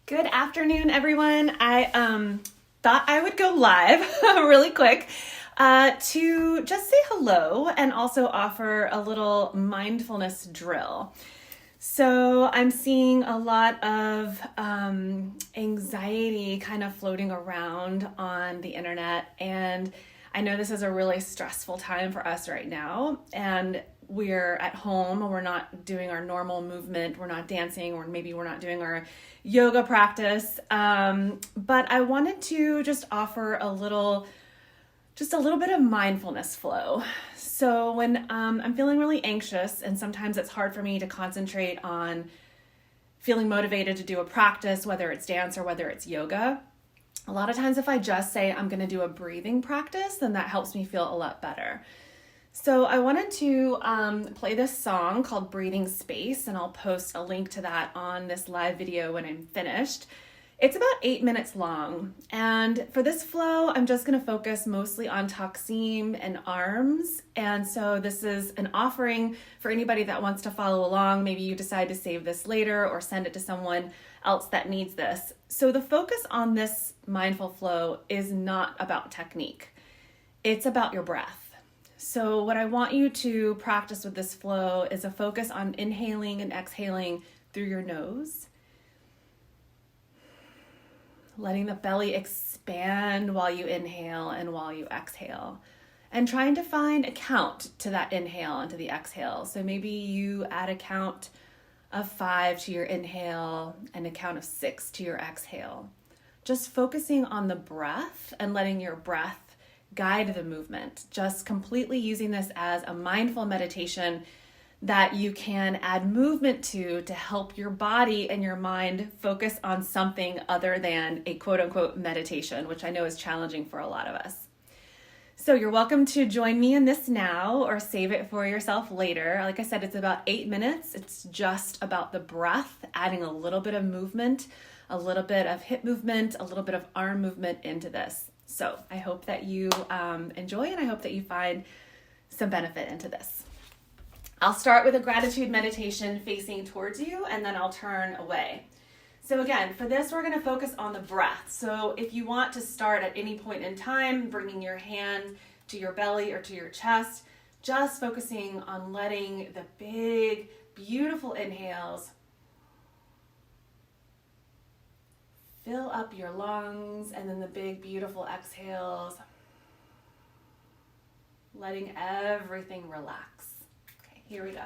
Good afternoon, everyone. I thought I would go live really quick to just say hello and also offer a little mindfulness drill. So I'm seeing a lot of anxiety kind of floating around on the internet, and I know this is a really stressful time for us right now, and we're at home, we're not doing our normal movement, we're not dancing, or maybe we're not doing our yoga practice, but I wanted to just offer a little bit of mindfulness flow. So when I'm feeling really anxious, and sometimes it's hard for me to concentrate on feeling motivated to do a practice, whether it's dance or whether it's yoga, a lot of times if I just say I'm going to do a breathing practice, then that helps me feel a lot better. So I wanted to play this song called Breathing Space, and I'll post a link to that on this live video when I'm finished. It's about 8 minutes long, and for this flow, I'm just going to focus mostly on Taxeem and arms, and so this is an offering for anybody that wants to follow along. Maybe you decide to save this later or send it to someone else that needs this. So the focus on this mindful flow is not about technique. It's about your breath. So what I want you to practice with this flow is a focus on inhaling and exhaling through your nose. Letting the belly expand while you inhale and while you exhale. And trying to find a count to that inhale and to the exhale. So maybe you add a count of 5 to your inhale and a count of 6 to your exhale. Just focusing on the breath and letting your breath guide the movement. Just completely using this as a mindful meditation that you can add movement to help your body and your mind focus on something other than a quote unquote meditation, which I know is challenging for a lot of us. So you're welcome to join me in this now or save it for yourself later. Like I said, it's about 8 minutes. It's just about the breath, adding a little bit of movement, a little bit of hip movement, a little bit of arm movement into this. So I hope that you enjoy, and I hope that you find some benefit into this. I'll start with a gratitude meditation facing towards you, and then I'll turn away. So again, for this, we're going to focus on the breath. So if you want to start at any point in time, bringing your hand to your belly or to your chest, just focusing on letting the big, beautiful inhales fill up your lungs, and then the big, beautiful exhales, letting everything relax. Okay, here we go.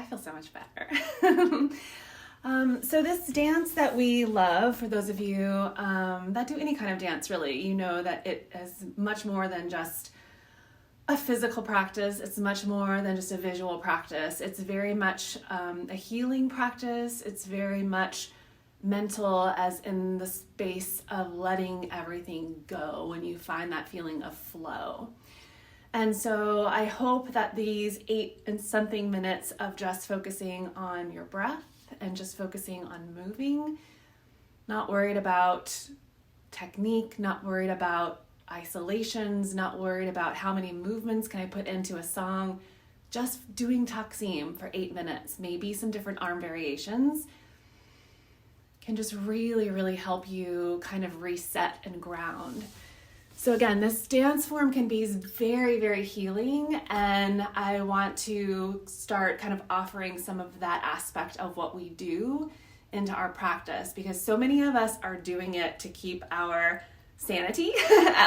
I feel so much better. So this dance that we love, for those of you that do any kind of dance really, you know that it is much more than just a physical practice. It's much more than just a visual practice. It's very much a healing practice. It's very much mental, as in the space of letting everything go when you find that feeling of flow. And so I hope that these 8 and something minutes of just focusing on your breath and just focusing on moving, not worried about technique, not worried about isolations, not worried about how many movements can I put into a song, just doing Taxeem for 8 minutes, maybe some different arm variations, can just really, really help you kind of reset and ground. So again, this dance form can be very, very healing, and I want to start kind of offering some of that aspect of what we do into our practice, because so many of us are doing it to keep our sanity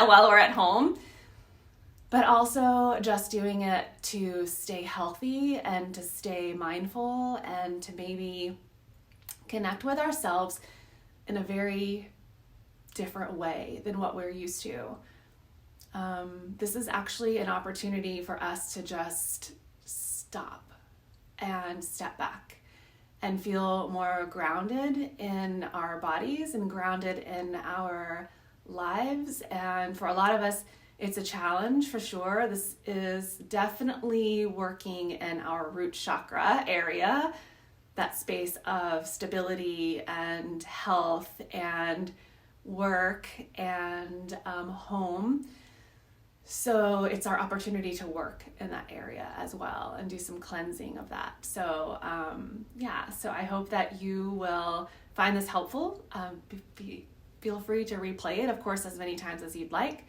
while we're at home, but also just doing it to stay healthy and to stay mindful and to maybe connect with ourselves in a very different way than what we're used to. This is actually an opportunity for us to just stop and step back and feel more grounded in our bodies and grounded in our lives. And for a lot of us, it's a challenge for sure. This is definitely working in our root chakra area, that space of stability and health and work and home. So it's our opportunity to work in that area as well and do some cleansing of that. So so I hope that you will find this helpful. Feel free to replay it, of course, as many times as you'd like.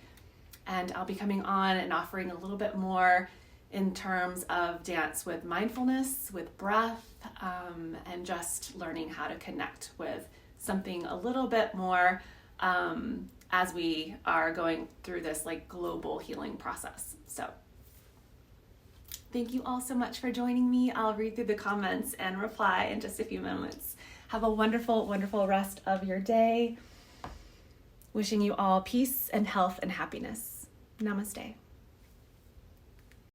And I'll be coming on and offering a little bit more in terms of dance with mindfulness, with breath, and just learning how to connect with something a little bit more as we are going through this like global healing process. So thank you all so much for joining me. I'll read through the comments and reply in just a few moments. Have a wonderful, wonderful rest of your day. Wishing you all peace and health and happiness. Namaste.